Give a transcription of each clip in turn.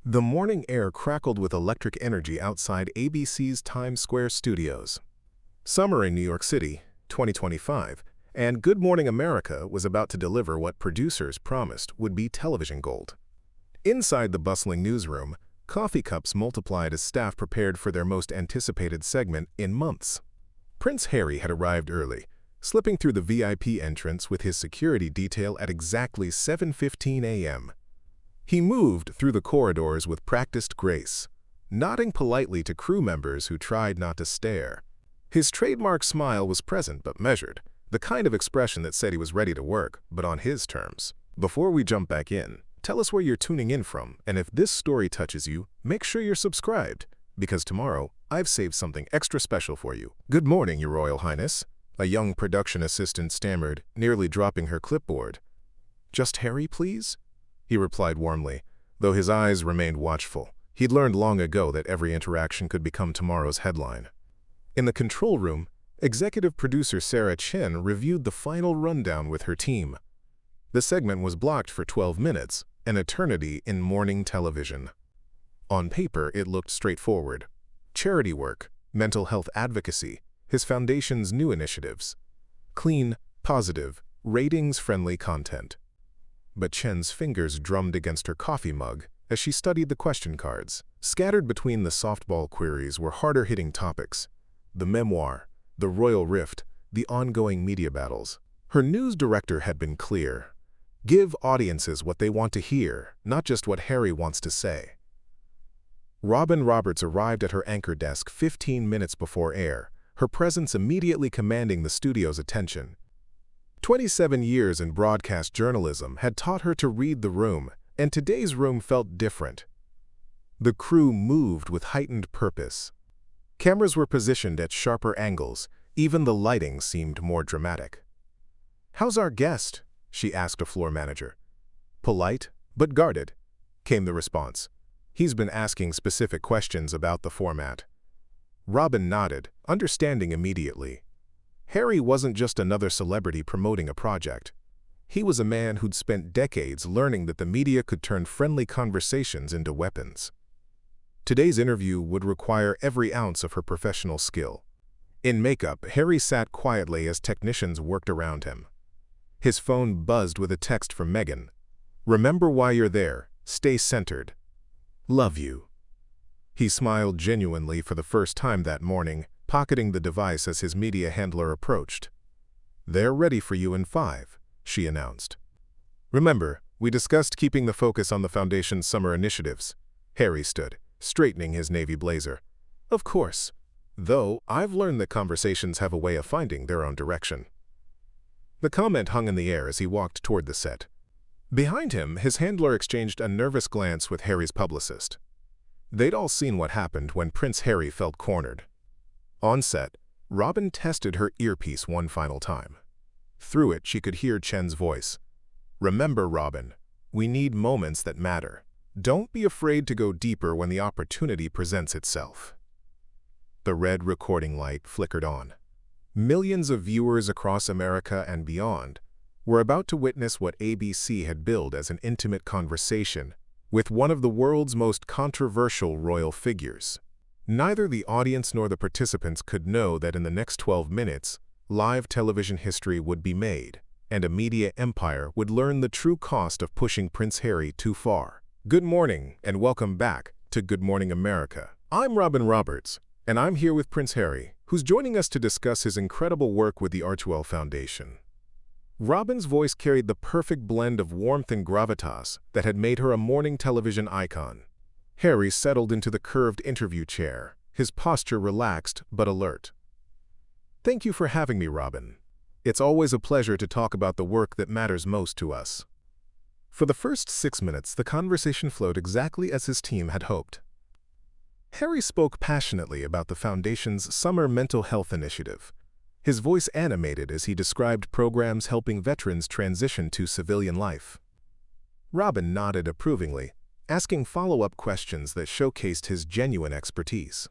The morning air crackled with electric energy outside ABC's Times Square studios. Summer in New York City, 2025, and Good Morning America was about to deliver what producers promised would be television gold. Inside the bustling newsroom, coffee cups multiplied as staff prepared for their most anticipated segment in months. Prince Harry had arrived early, slipping through the VIP entrance with his security detail at exactly 7:15 a.m. He moved through the corridors with practiced grace, nodding politely to crew members who tried not to stare. His trademark smile was present but measured, the kind of expression that said he was ready to work, but on his terms. Before we jump back in, tell us where you're tuning in from, and if this story touches you, make sure you're subscribed, because tomorrow I've saved something extra special for you. Good morning, Your Royal Highness, a young production assistant stammered, nearly dropping her clipboard. Just Harry, please? He replied warmly, though his eyes remained watchful. He'd learned long ago that every interaction could become tomorrow's headline. In the control room, executive producer Sarah Chen reviewed the final rundown with her team. The segment was blocked for 12 minutes, an eternity in morning television. On paper, it looked straightforward. Charity work, mental health advocacy, his foundation's new initiatives. Clean, positive, ratings-friendly content. But Chen's fingers drummed against her coffee mug as she studied the question cards. Scattered between the softball queries were harder-hitting topics: the memoir, the royal rift, the ongoing media battles. Her news director had been clear. Give audiences what they want to hear, not just what Harry wants to say. Robin Roberts arrived at her anchor desk 15 minutes before air, her presence immediately commanding the studio's attention. 27 years in broadcast journalism had taught her to read the room, and today's room felt different. The crew moved with heightened purpose. Cameras were positioned at sharper angles, even the lighting seemed more dramatic. "How's our guest?" she asked a floor manager. "Polite, but guarded," came the response. "He's been asking specific questions about the format." Robin nodded, understanding immediately. Harry wasn't just another celebrity promoting a project. He was a man who'd spent decades learning that the media could turn friendly conversations into weapons. Today's interview would require every ounce of her professional skill. In makeup, Harry sat quietly as technicians worked around him. His phone buzzed with a text from Megan. "Remember why you're there. Stay centered. Love you." He smiled genuinely for the first time that morning, pocketing the device as his media handler approached. "They're ready for you in 5, she announced. "Remember, we discussed keeping the focus on the Foundation's summer initiatives." Harry stood, straightening his navy blazer. "Of course. Though, I've learned that conversations have a way of finding their own direction." The comment hung in the air as he walked toward the set. Behind him, his handler exchanged a nervous glance with Harry's publicist. They'd all seen what happened when Prince Harry felt cornered. On set, Robin tested her earpiece one final time. Through it, she could hear Chen's voice. "Remember, Robin, we need moments that matter. Don't be afraid to go deeper when the opportunity presents itself." The red recording light flickered on. Millions of viewers across America and beyond were about to witness what ABC had billed as an intimate conversation with one of the world's most controversial royal figures. Neither the audience nor the participants could know that in the next 12 minutes, live television history would be made, and a media empire would learn the true cost of pushing Prince Harry too far. Good morning, and welcome back to Good Morning America. I'm Robin Roberts, and I'm here with Prince Harry, who's joining us to discuss his incredible work with the Archewell Foundation. Robin's voice carried the perfect blend of warmth and gravitas that had made her a morning television icon. Harry settled into the curved interview chair, his posture relaxed but alert. "Thank you for having me, Robin. It's always a pleasure to talk about the work that matters most to us." For the first 6 minutes, the conversation flowed exactly as his team had hoped. Harry spoke passionately about the Foundation's Summer Mental Health Initiative, his voice animated as he described programs helping veterans transition to civilian life. Robin nodded approvingly, asking follow-up questions that showcased his genuine expertise.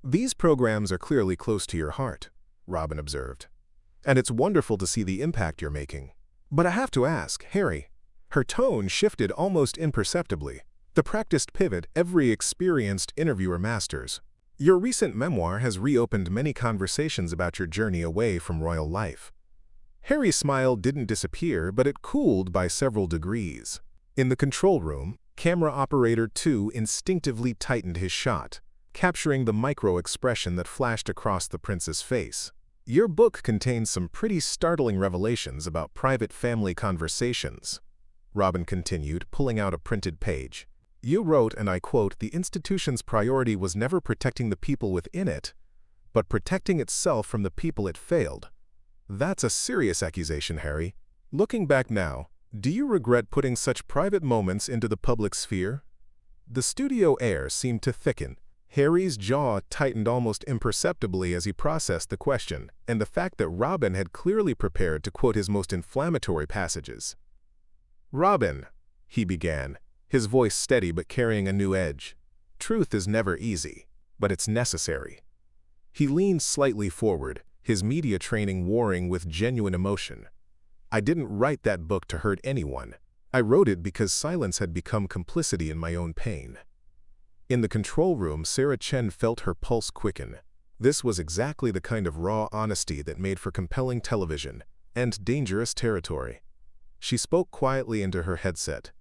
"These programs are clearly close to your heart," Robin observed, "and it's wonderful to see the impact you're making. But I have to ask, Harry," her tone shifted almost imperceptibly, The practiced pivot every experienced interviewer masters. Your recent memoir has reopened many conversations about your journey away from royal life. Harry's smile didn't disappear, but it cooled by several degrees. In the control room, camera operator 2 instinctively tightened his shot, capturing the micro-expression that flashed across the prince's face. Your book contains some pretty startling revelations about private family conversations, Robin continued, pulling out a printed page. You wrote, and I quote, "The institution's priority was never protecting the people within it, but protecting itself from the people it failed." That's a serious accusation, Harry. Looking back now, do you regret putting such private moments into the public sphere? The studio air seemed to thicken. Harry's jaw tightened almost imperceptibly as he processed the question, and the fact that Robin had clearly prepared to quote his most inflammatory passages. "Robin," he began, his voice steady but carrying a new edge. "Truth is never easy, but it's necessary." He leaned slightly forward, his media training warring with genuine emotion. "I didn't write that book to hurt anyone. I wrote it because silence had become complicity in my own pain." In the control room, Sarah Chen felt her pulse quicken. This was exactly the kind of raw honesty that made for compelling television and dangerous territory. She spoke quietly into her headset.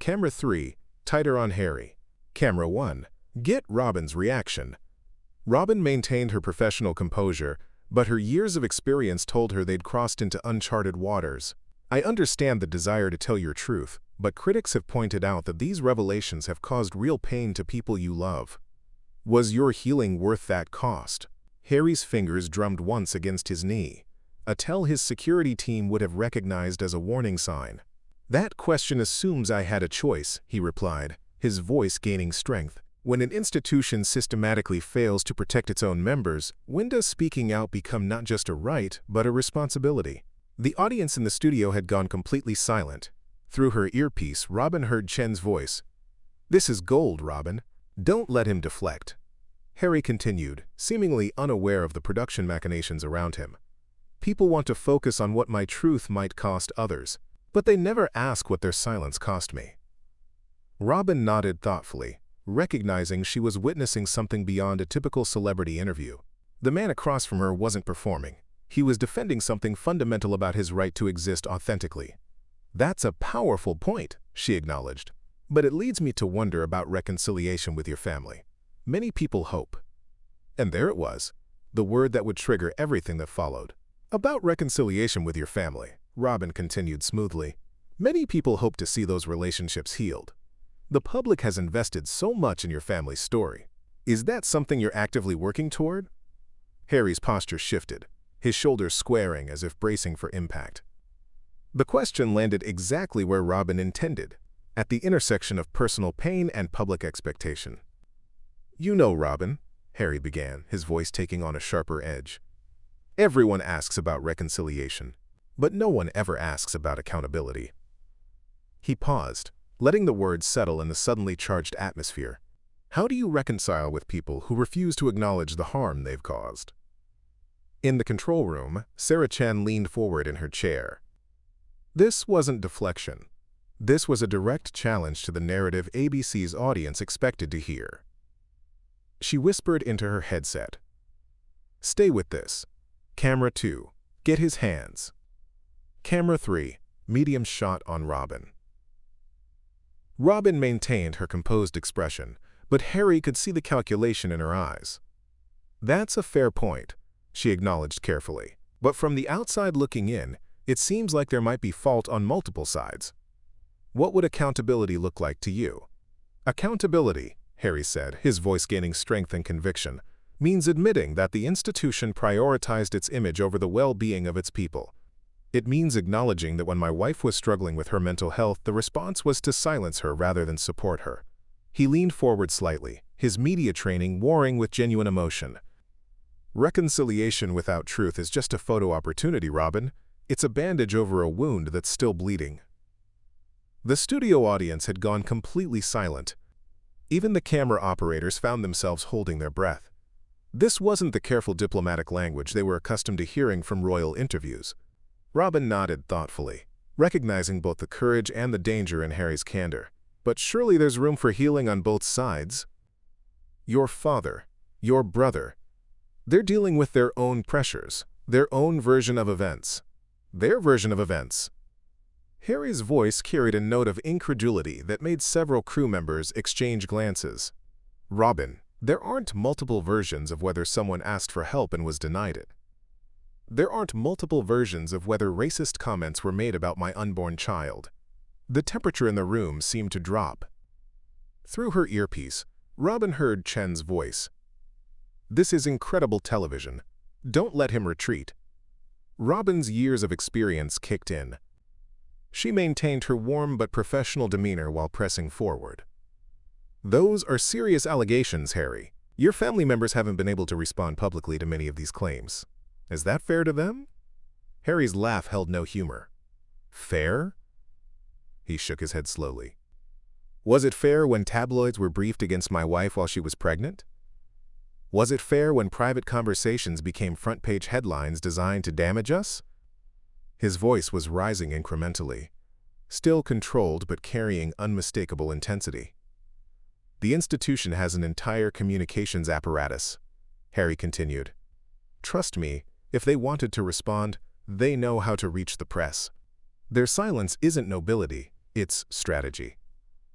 Camera 3, tighter on Harry. Camera 1, get Robin's reaction. Robin maintained her professional composure, but her years of experience told her they'd crossed into uncharted waters. "I understand the desire to tell your truth, but critics have pointed out that these revelations have caused real pain to people you love. Was your healing worth that cost?" Harry's fingers drummed once against his knee, a tell his security team would have recognized as a warning sign. "That question assumes I had a choice," he replied, his voice gaining strength. "When an institution systematically fails to protect its own members, when does speaking out become not just a right, but a responsibility?" The audience in the studio had gone completely silent. Through her earpiece, Robin heard Chen's voice. "This is gold, Robin. Don't let him deflect." Harry continued, seemingly unaware of the production machinations around him. "People want to focus on what my truth might cost others, but they never ask what their silence cost me." Robin nodded thoughtfully, recognizing she was witnessing something beyond a typical celebrity interview. The man across from her wasn't performing. He was defending something fundamental about his right to exist authentically. "That's a powerful point," she acknowledged. "But it leads me to wonder about reconciliation with your family. Many people hope." And there it was, the word that would trigger everything that followed. "About reconciliation with your family," Robin continued smoothly. "Many people hope to see those relationships healed. The public has invested so much in your family's story. Is that something you're actively working toward?" Harry's posture shifted, his shoulders squaring as if bracing for impact. The question landed exactly where Robin intended, at the intersection of personal pain and public expectation. "You know, Robin," Harry began, his voice taking on a sharper edge. "Everyone asks about reconciliation, but no one ever asks about accountability." He paused, letting the words settle in the suddenly charged atmosphere. "How do you reconcile with people who refuse to acknowledge the harm they've caused?" In the control room, Sarah Chen leaned forward in her chair. This wasn't deflection. This was a direct challenge to the narrative ABC's audience expected to hear. She whispered into her headset. "Stay with this. Camera 2, get his hands." Camera 3, medium shot on Robin. Robin maintained her composed expression, but Harry could see the calculation in her eyes. "That's a fair point," she acknowledged carefully. "But from the outside looking in, it seems like there might be fault on multiple sides. What would accountability look like to you?" "Accountability," Harry said, his voice gaining strength and conviction, "means admitting that the institution prioritized its image over the well-being of its people. It means acknowledging that when my wife was struggling with her mental health, the response was to silence her rather than support her." He leaned forward slightly, his media training warring with genuine emotion. "Reconciliation without truth is just a photo opportunity, Robin. It's a bandage over a wound that's still bleeding." The studio audience had gone completely silent. Even the camera operators found themselves holding their breath. This wasn't the careful diplomatic language they were accustomed to hearing from royal interviews. Robin nodded thoughtfully, recognizing both the courage and the danger in Harry's candor. But surely there's room for healing on both sides. Your father, your brother, they're dealing with their own pressures, their own version of events. Their version of events. Harry's voice carried a note of incredulity that made several crew members exchange glances. Robin, there aren't multiple versions of whether someone asked for help and was denied it. There aren't multiple versions of whether racist comments were made about my unborn child. The temperature in the room seemed to drop. Through her earpiece, Robin heard Chen's voice. This is incredible television. Don't let him retreat. Robin's years of experience kicked in. She maintained her warm but professional demeanor while pressing forward. Those are serious allegations, Harry. Your family members haven't been able to respond publicly to many of these claims. Is that fair to them? Harry's laugh held no humor. Fair? He shook his head slowly. Was it fair when tabloids were briefed against my wife while she was pregnant? Was it fair when private conversations became front-page headlines designed to damage us? His voice was rising incrementally, still controlled but carrying unmistakable intensity. The institution has an entire communications apparatus, Harry continued. Trust me, if they wanted to respond, they know how to reach the press. Their silence isn't nobility, it's strategy.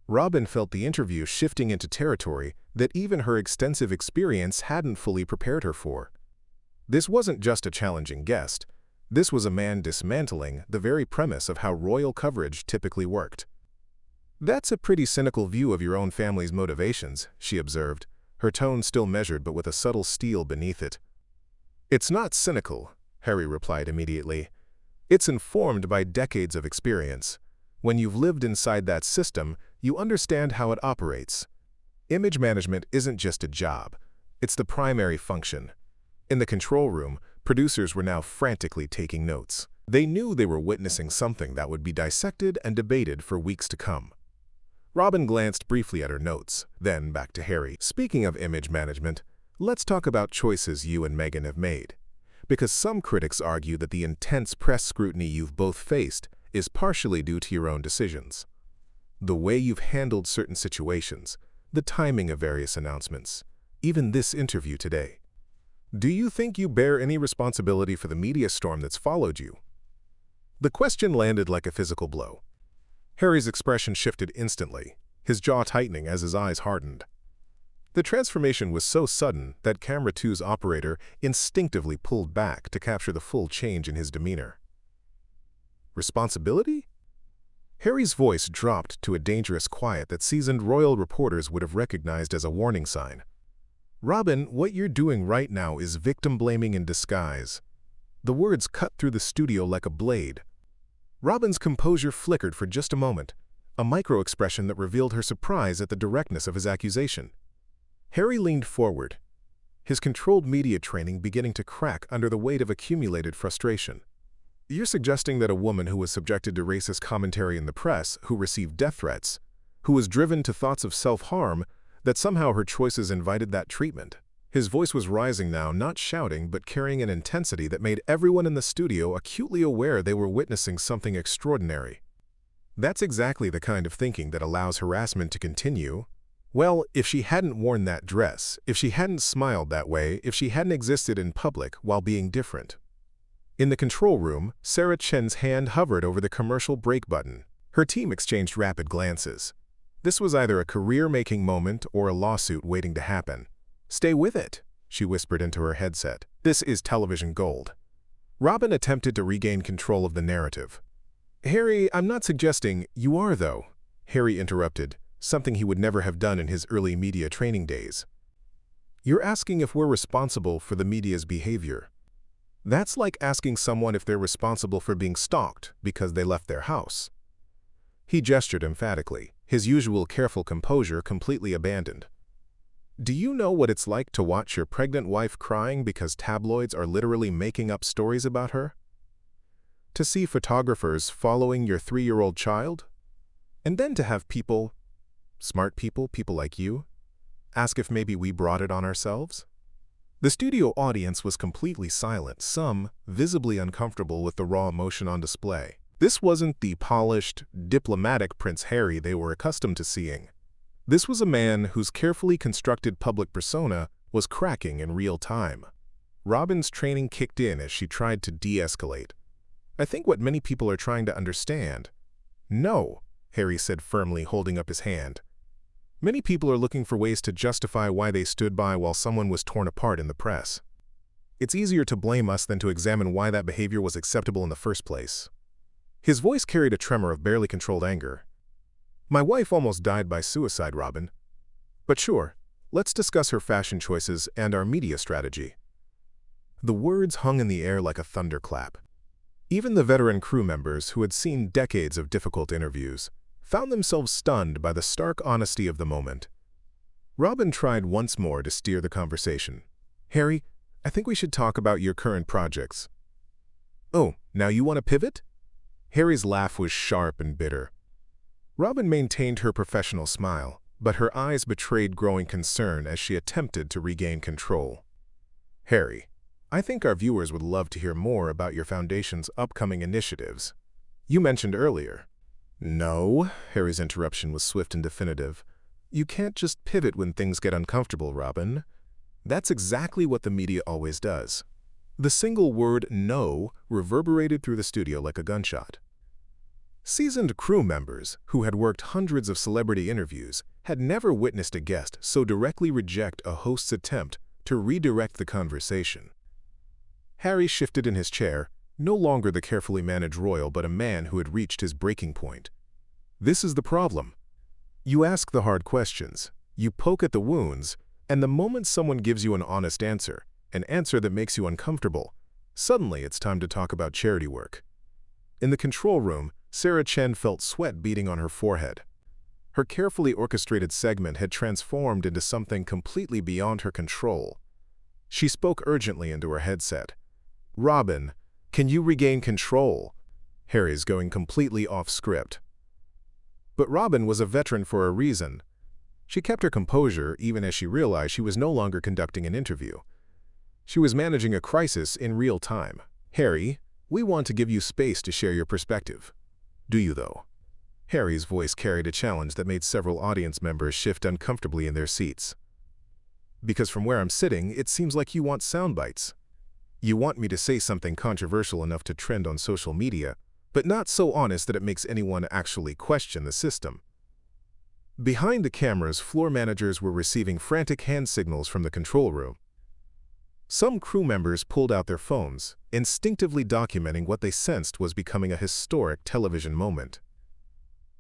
Robin felt the interview shifting into territory that even her extensive experience hadn't fully prepared her for. This wasn't just a challenging guest. This was a man dismantling the very premise of how royal coverage typically worked. That's a pretty cynical view of your own family's motivations, she observed, her tone still measured but with a subtle steel beneath it. It's not cynical, Harry replied immediately. It's informed by decades of experience. When you've lived inside that system, you understand how it operates. Image management isn't just a job. It's the primary function. In the control room, producers were now frantically taking notes. They knew they were witnessing something that would be dissected and debated for weeks to come. Robin glanced briefly at her notes, then back to Harry. Speaking of image management, let's talk about choices you and Meghan have made. Because some critics argue that the intense press scrutiny you've both faced is partially due to your own decisions. The way you've handled certain situations, the timing of various announcements, even this interview today. Do you think you bear any responsibility for the media storm that's followed you? The question landed like a physical blow. Harry's expression shifted instantly, his jaw tightening as his eyes hardened. The transformation was so sudden that Camera 2's operator instinctively pulled back to capture the full change in his demeanor. Responsibility? Harry's voice dropped to a dangerous quiet that seasoned royal reporters would have recognized as a warning sign. Robin, what you're doing right now is victim-blaming in disguise. The words cut through the studio like a blade. Robin's composure flickered for just a moment, a micro-expression that revealed her surprise at the directness of his accusation. Harry leaned forward, his controlled media training beginning to crack under the weight of accumulated frustration. You're suggesting that a woman who was subjected to racist commentary in the press, who received death threats, who was driven to thoughts of self-harm, that somehow her choices invited that treatment. His voice was rising now, not shouting, but carrying an intensity that made everyone in the studio acutely aware they were witnessing something extraordinary. That's exactly the kind of thinking that allows harassment to continue. Well, if she hadn't worn that dress, if she hadn't smiled that way, if she hadn't existed in public while being different. In the control room, Sarah Chen's hand hovered over the commercial break button. Her team exchanged rapid glances. This was either a career-making moment or a lawsuit waiting to happen. Stay with it, she whispered into her headset. This is television gold. Robin attempted to regain control of the narrative. Harry, I'm not suggesting you are, though, Harry interrupted, something he would never have done in his early media training days. You're asking if we're responsible for the media's behavior. That's like asking someone if they're responsible for being stalked because they left their house. He gestured emphatically, his usual careful composure completely abandoned. Do you know what it's like to watch your pregnant wife crying because tabloids are literally making up stories about her? To see photographers following your 3-year-old child? And then to have people, smart people like you, ask if maybe we brought it on ourselves? The studio audience was completely silent, some visibly uncomfortable with the raw emotion on display. This wasn't the polished, diplomatic Prince Harry they were accustomed to seeing. This was a man whose carefully constructed public persona was cracking in real time. Robin's training kicked in as she tried to de-escalate. "I think what many people are trying to understand." "No," Harry said firmly, holding up his hand. "Many people are looking for ways to justify why they stood by while someone was torn apart in the press. It's easier to blame us than to examine why that behavior was acceptable in the first place." His voice carried a tremor of barely controlled anger. "My wife almost died by suicide, Robin. But sure, let's discuss her fashion choices and our media strategy." The words hung in the air like a thunderclap. Even the veteran crew members who had seen decades of difficult interviews found themselves stunned by the stark honesty of the moment. Robin tried once more to steer the conversation. "Harry, I think we should talk about your current projects." "Oh, now you want to pivot?" Harry's laugh was sharp and bitter. Robin maintained her professional smile, but her eyes betrayed growing concern as she attempted to regain control. "Harry, I think our viewers would love to hear more about your foundation's upcoming initiatives. You mentioned earlier." "No," Harry's interruption was swift and definitive. "You can't just pivot when things get uncomfortable, Robin. That's exactly what the media always does." The single word "no" reverberated through the studio like a gunshot. Seasoned crew members, who had worked hundreds of celebrity interviews, had never witnessed a guest so directly reject a host's attempt to redirect the conversation. Harry shifted in his chair, no longer the carefully managed royal but a man who had reached his breaking point. This is the problem. You ask the hard questions, you poke at the wounds, and the moment someone gives you an honest answer, an answer that makes you uncomfortable, suddenly it's time to talk about charity work. In the control room, Sarah Chen felt sweat beating on her forehead. Her carefully orchestrated segment had transformed into something completely beyond her control. She spoke urgently into her headset. "Robin, can you regain control?" Harry's going completely off script. But Robin was a veteran for a reason. She kept her composure even as she realized she was no longer conducting an interview. She was managing a crisis in real time. "Harry, we want to give you space to share your perspective." "Do you, though?" Harry's voice carried a challenge that made several audience members shift uncomfortably in their seats. "Because from where I'm sitting, it seems like you want sound bites. You want me to say something controversial enough to trend on social media, but not so honest that it makes anyone actually question the system." Behind the cameras, floor managers were receiving frantic hand signals from the control room. Some crew members pulled out their phones, instinctively documenting what they sensed was becoming a historic television moment.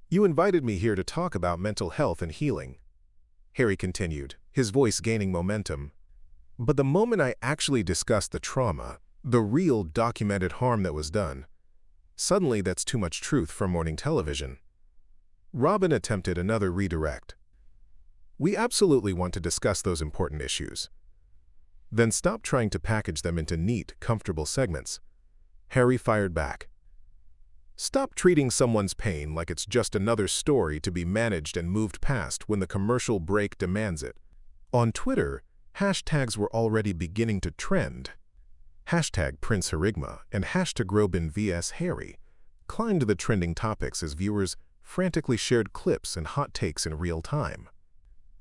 "You invited me here to talk about mental health and healing," Harry continued, his voice gaining momentum. "But the moment I actually discussed the trauma, the real documented harm that was done, suddenly that's too much truth for morning television." Robin attempted another redirect. "We absolutely want to discuss those important issues." "Then stop trying to package them into neat, comfortable segments." Harry fired back. "Stop treating someone's pain like it's just another story to be managed and moved past when the commercial break demands it." On Twitter, hashtags were already beginning to trend. Hashtag Prince Harigma and hashtag Robin vs. Harry climbed the trending topics as viewers frantically shared clips and hot takes in real time.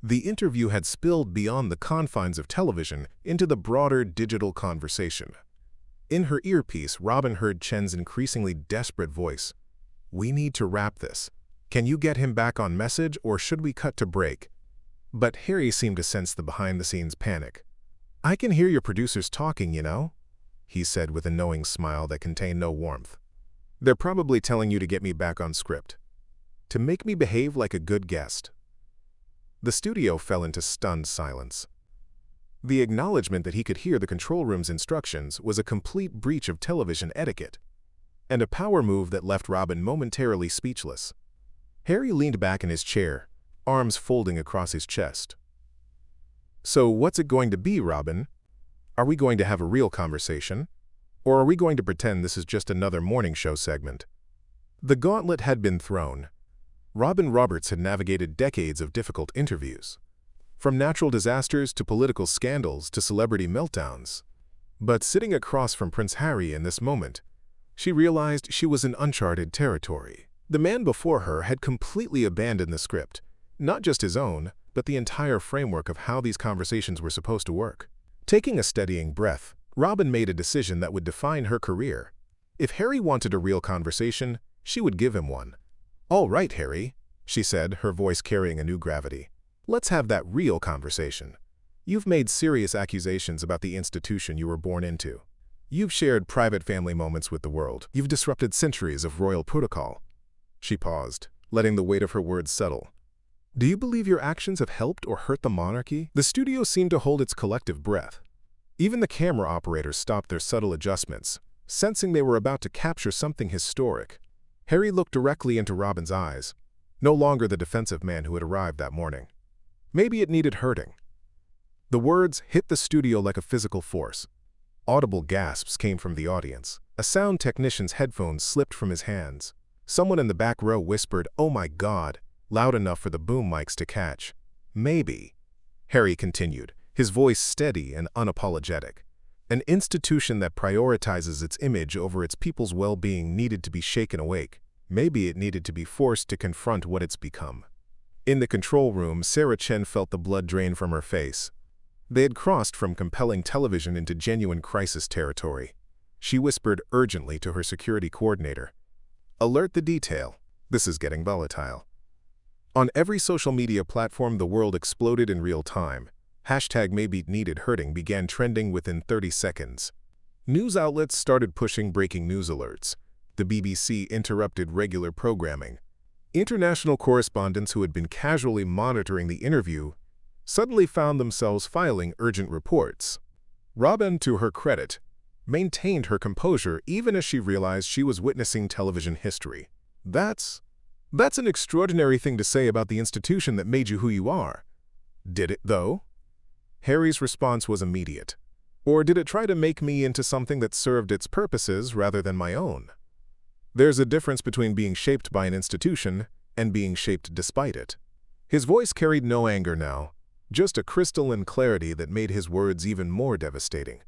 The interview had spilled beyond the confines of television into the broader digital conversation. In her earpiece, Robin heard Chen's increasingly desperate voice. "We need to wrap this. Can you get him back on message, or should we cut to break?" But Harry seemed to sense the behind-the-scenes panic. "I can hear your producers talking, you know," he said with a knowing smile that contained no warmth. "They're probably telling you to get me back on script, to make me behave like a good guest." The studio fell into stunned silence. The acknowledgement that he could hear the control room's instructions was a complete breach of television etiquette, and a power move that left Robin momentarily speechless. Harry leaned back in his chair, arms folding across his chest. "So what's it going to be, Robin? Are we going to have a real conversation? Or are we going to pretend this is just another morning show segment?" The gauntlet had been thrown. Robin Roberts had navigated decades of difficult interviews, from natural disasters to political scandals to celebrity meltdowns. But sitting across from Prince Harry in this moment, She realized she was in uncharted territory. The man before her had completely abandoned the script, not just his own, but the entire framework of how these conversations were supposed to work. Taking a steadying breath, Robin made a decision that would define her career. If Harry wanted a real conversation, she would give him one. "All right, Harry," she said, her voice carrying a new gravity. "Let's have that real conversation. You've made serious accusations about the institution you were born into. You've shared private family moments with the world. You've disrupted centuries of royal protocol." She paused, letting the weight of her words settle. "Do you believe your actions have helped or hurt the monarchy?" The studio seemed to hold its collective breath. Even the camera operators stopped their subtle adjustments, sensing they were about to capture something historic. Harry looked directly into Robin's eyes, no longer the defensive man who had arrived that morning. Maybe it needed hurting. The words hit the studio like a physical force. Audible gasps came from the audience. A sound technician's headphones slipped from his hands. Someone in the back row whispered, "Oh my God," loud enough for the boom mics to catch. "Maybe," Harry continued, his voice steady and unapologetic. "An institution that prioritizes its image over its people's well-being needed to be shaken awake. Maybe it needed to be forced to confront what it's become." In the control room, Sarah Chen felt the blood drain from her face. They had crossed from compelling television into genuine crisis territory. She whispered urgently to her security coordinator, "Alert the detail. This is getting volatile." On every social media platform, the world exploded in real time. #maybe needed hurting began trending within 30 seconds. News outlets started pushing breaking news alerts. The BBC interrupted regular programming. International correspondents who had been casually monitoring the interview suddenly found themselves filing urgent reports. Robin, to her credit, maintained her composure even as she realized she was witnessing television history. That's an extraordinary thing to say about the institution that made you who you are." "Did it, though?" Harry's response was immediate. "Or did it try to make me into something that served its purposes rather than my own?" There's a difference between being shaped by an institution and being shaped despite it. His voice carried no anger now, just a crystalline clarity that made his words even more devastating.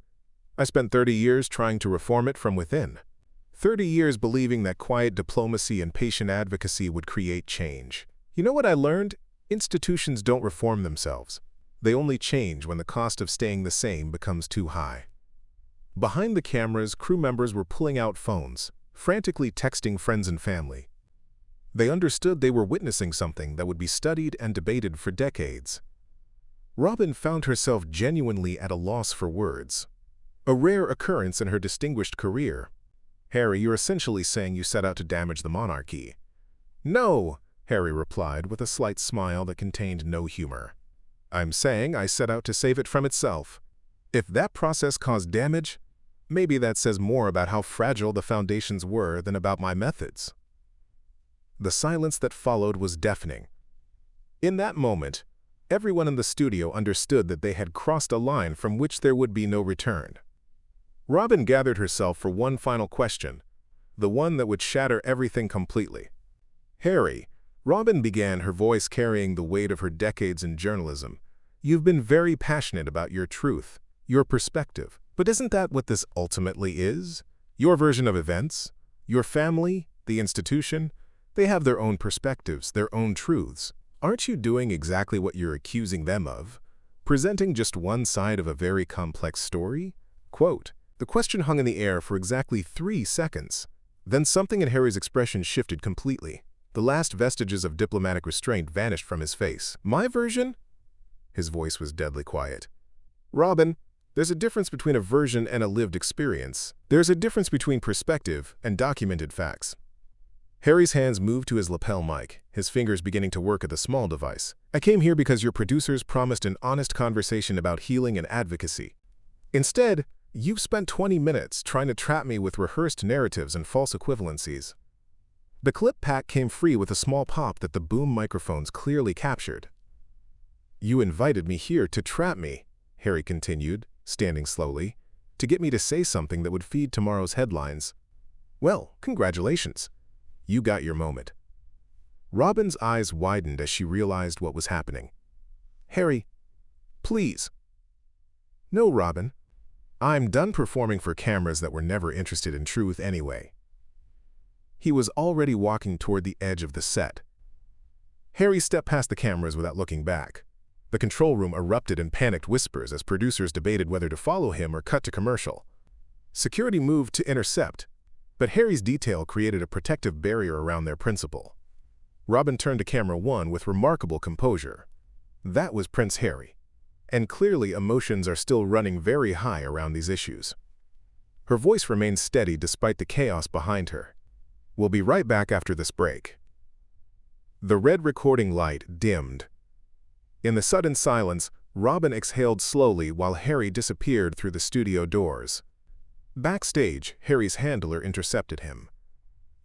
"I spent 30 years trying to reform it from within. 30 years believing that quiet diplomacy and patient advocacy would create change. You know what I learned? Institutions don't reform themselves. They only change when the cost of staying the same becomes too high." Behind the cameras, crew members were pulling out phones, frantically texting friends and family. They understood they were witnessing something that would be studied and debated for decades. Robin found herself genuinely at a loss for words. A rare occurrence in her distinguished career. "Harry, you're essentially saying you set out to damage the monarchy." "No," Harry replied with a slight smile that contained no humor. "I'm saying I set out to save it from itself. If that process caused damage, maybe that says more about how fragile the foundations were than about my methods." The silence that followed was deafening. In that moment, everyone in the studio understood that they had crossed a line from which there would be no return. Robin gathered herself for one final question, the one that would shatter everything completely. "Harry," Robin began, her voice carrying the weight of her decades in journalism, "you've been very passionate about your truth, your perspective. But isn't that what this ultimately is? Your version of events? Your family? The institution? They have their own perspectives, their own truths. Aren't you doing exactly what you're accusing them of? Presenting just one side of a very complex story?" Quote. The question hung in the air for exactly 3 seconds. Then something in Harry's expression shifted completely. The last vestiges of diplomatic restraint vanished from his face. "My version?" His voice was deadly quiet. "Robin, there's a difference between a version and a lived experience. There's a difference between perspective and documented facts." Harry's hands moved to his lapel mic, his fingers beginning to work at the small device. "I came here because your producers promised an honest conversation about healing and advocacy. Instead, you've spent 20 minutes trying to trap me with rehearsed narratives and false equivalencies." The clip pack came free with a small pop that the boom microphones clearly captured. "You invited me here to trap me," Harry continued, standing slowly, "to get me to say something that would feed tomorrow's headlines. Well, congratulations. You got your moment." Robin's eyes widened as she realized what was happening. "Harry, please." "No, Robin. I'm done performing for cameras that were never interested in truth anyway. He was already walking toward the edge of the set. Harry stepped past the cameras without looking back. The control room erupted in panicked whispers as producers debated whether to follow him or cut to commercial. Security moved to intercept, but Harry's detail created a protective barrier around their principal. Robin turned to camera one with remarkable composure. That was Prince Harry, and clearly emotions are still running very high around these issues. Her voice remained steady despite the chaos behind her. We'll be right back after this break. The red recording light dimmed. In the sudden silence, Robin exhaled slowly while Harry disappeared through the studio doors. Backstage, Harry's handler intercepted him.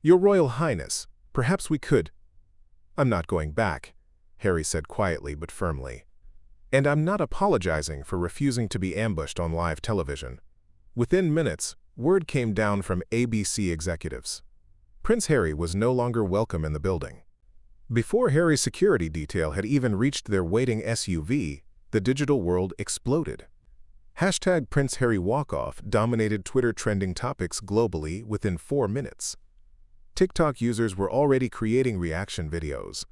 "Your Royal Highness, perhaps we could—" "I'm not going back," Harry said quietly but firmly. "And I'm not apologizing for refusing to be ambushed on live television." Within minutes, word came down from ABC executives. Prince Harry was no longer welcome in the building. Before Harry's security detail had even reached their waiting SUV, the digital world exploded. Hashtag Prince Harry walk-off dominated Twitter trending topics globally within 4 minutes. TikTok users were already creating reaction videos.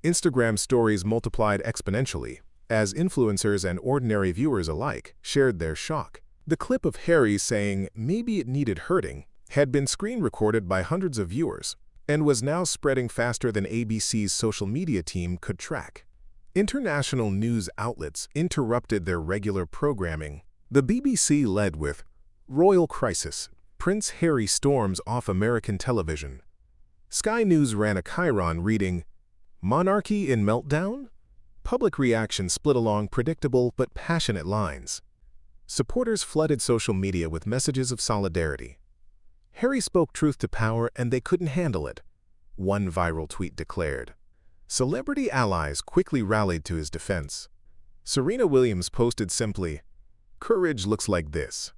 Instagram stories multiplied exponentially, as influencers and ordinary viewers alike shared their shock. The clip of Harry saying, "Maybe it needed hurting," had been screen-recorded by hundreds of viewers, and was now spreading faster than ABC's social media team could track. International news outlets interrupted their regular programming. The BBC led with, "Royal Crisis, Prince Harry storms off American television." Sky News ran a chyron reading, "Monarchy in meltdown?" Public reaction split along predictable but passionate lines. Supporters flooded social media with messages of solidarity. Harry spoke truth to power and they couldn't handle it, one viral tweet declared. Celebrity allies quickly rallied to his defense. Serena Williams posted simply, "Courage looks like this."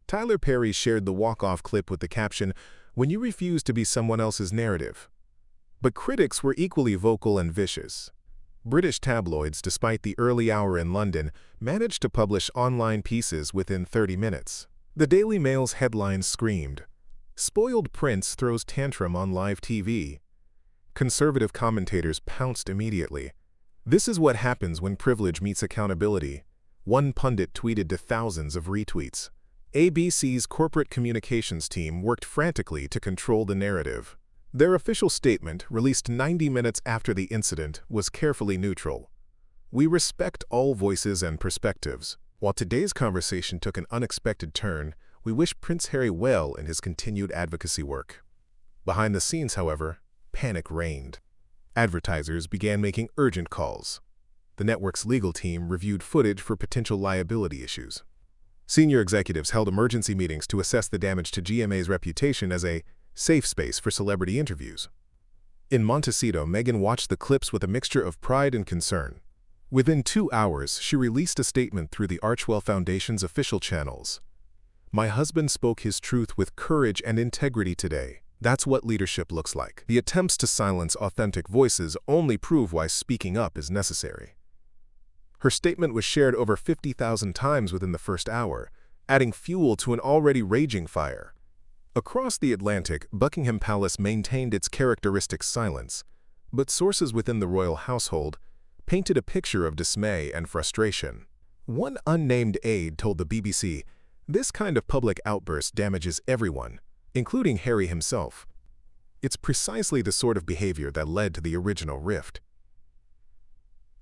Tyler Perry shared the walk-off clip with the caption, "When you refuse to be someone else's narrative." But critics were equally vocal and vicious. British tabloids, despite the early hour in London, managed to publish online pieces within 30 minutes. The Daily Mail's headlines screamed, "Spoiled Prince throws tantrum on live TV." Conservative commentators pounced immediately. "This is what happens when privilege meets accountability," one pundit tweeted to thousands of retweets. ABC's corporate communications team worked frantically to control the narrative. Their official statement, released 90 minutes after the incident, was carefully neutral. "We respect all voices and perspectives. While today's conversation took an unexpected turn, we wish Prince Harry well in his continued advocacy work." Behind the scenes, however, panic reigned. Advertisers began making urgent calls. The network's legal team reviewed footage for potential liability issues. Senior executives held emergency meetings to assess the damage to GMA's reputation as a safe space for celebrity interviews. In Montecito, Meghan watched the clips with a mixture of pride and concern. Within 2 hours, she released a statement through the Archwell Foundation's official channels. "My husband spoke his truth with courage and integrity today. That's what leadership looks like." The attempts to silence authentic voices only prove why speaking up is necessary. Her statement was shared over 50,000 times within the first hour, adding fuel to an already raging fire. Across the Atlantic, Buckingham Palace maintained its characteristic silence, but sources within the royal household painted a picture of dismay and frustration. One unnamed aide told the BBC, "This kind of public outburst damages everyone, including Harry himself." It's precisely the sort of behavior that led to the original rift.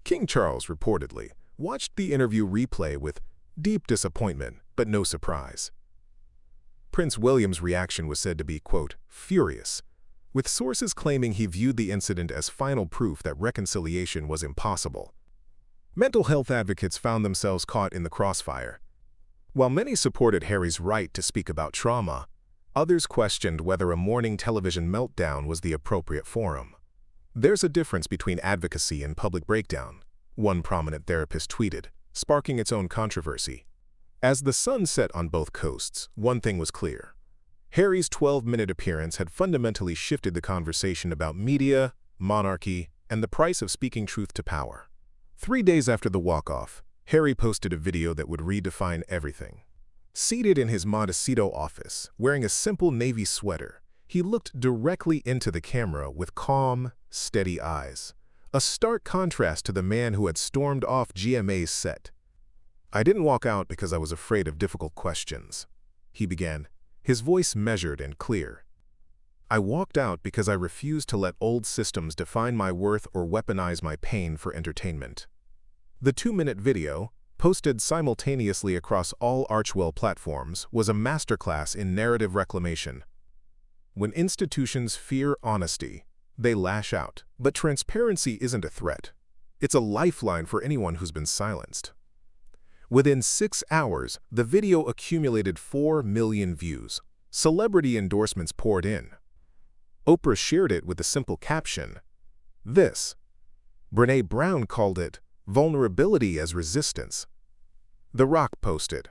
King Charles, reportedly, watched the interview replay with deep disappointment, but no surprise. Prince William's reaction was said to be, quote, "furious," with sources claiming he viewed the incident as final proof that reconciliation was impossible. Mental health advocates found themselves caught in the crossfire. While many supported Harry's right to speak about trauma, others questioned whether a morning television meltdown was the appropriate forum. "There's a difference between advocacy and public breakdown," one prominent therapist tweeted, sparking its own controversy. As the sun set on both coasts, one thing was clear. Harry's 12-minute appearance had fundamentally shifted the conversation about media, monarchy, and the price of speaking truth to power. 3 days after the walk-off, Harry posted a video that would redefine everything. Seated in his Montecito office, wearing a simple navy sweater, He looked directly into the camera with calm, steady eyes, a stark contrast to the man who had stormed off GMA's set. "I didn't walk out because I was afraid of difficult questions," he began, his voice measured and clear. "I walked out because I refused to let old systems define my worth or weaponize my pain for entertainment." The 2-minute video, posted simultaneously across all Archwell platforms, was a masterclass in narrative reclamation. When institutions fear honesty, they lash out. But transparency isn't a threat. It's a lifeline for anyone who's been silenced. Within 6 hours, the video accumulated 4 million views. Celebrity endorsements poured in. Oprah shared it with a simple caption, "This." Brené Brown called it "vulnerability as resistance." The Rock posted,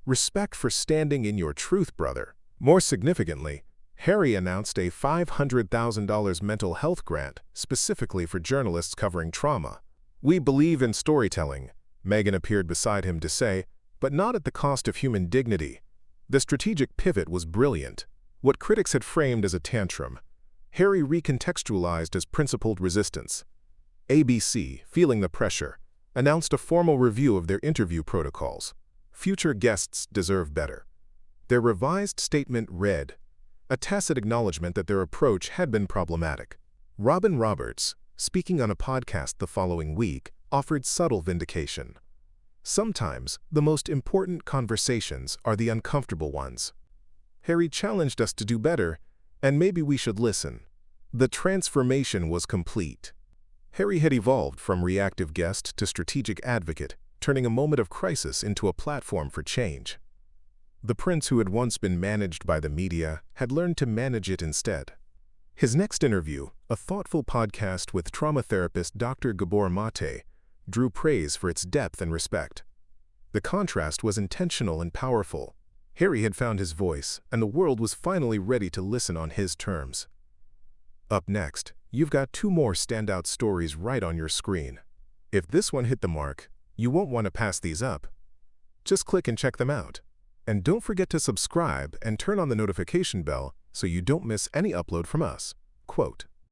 "Respect for standing in your truth, brother." More significantly, Harry announced a $500,000 mental health grant specifically for journalists covering trauma. "We believe in storytelling," Meghan appeared beside him to say, "but not at the cost of human dignity." The strategic pivot was brilliant. What critics had framed as a tantrum, Harry recontextualized as principled resistance. ABC, feeling the pressure, announced a formal review of their interview protocols. Future guests deserve better. Their revised statement read, a tacit acknowledgement that their approach had been problematic. Robin Roberts, speaking on a podcast the following week, offered subtle vindication. "Sometimes, the most important conversations are the uncomfortable ones. Harry challenged us to do better, and maybe we should listen." The transformation was complete. Harry had evolved from reactive guest to strategic advocate, turning a moment of crisis into a platform for change. The prince who had once been managed by the media had learned to manage it instead. His next interview, a thoughtful podcast with trauma therapist Dr. Gabor Mate, drew praise for its depth and respect. The contrast was intentional and powerful. Harry had found his voice, and the world was finally ready to listen on his terms. Up next, you've got 2 more standout stories right on your screen. If this one hit the mark, you won't want to pass these up. Just click and check them out. And don't forget to subscribe and turn on the notification bell so you don't miss any upload from us. Quote.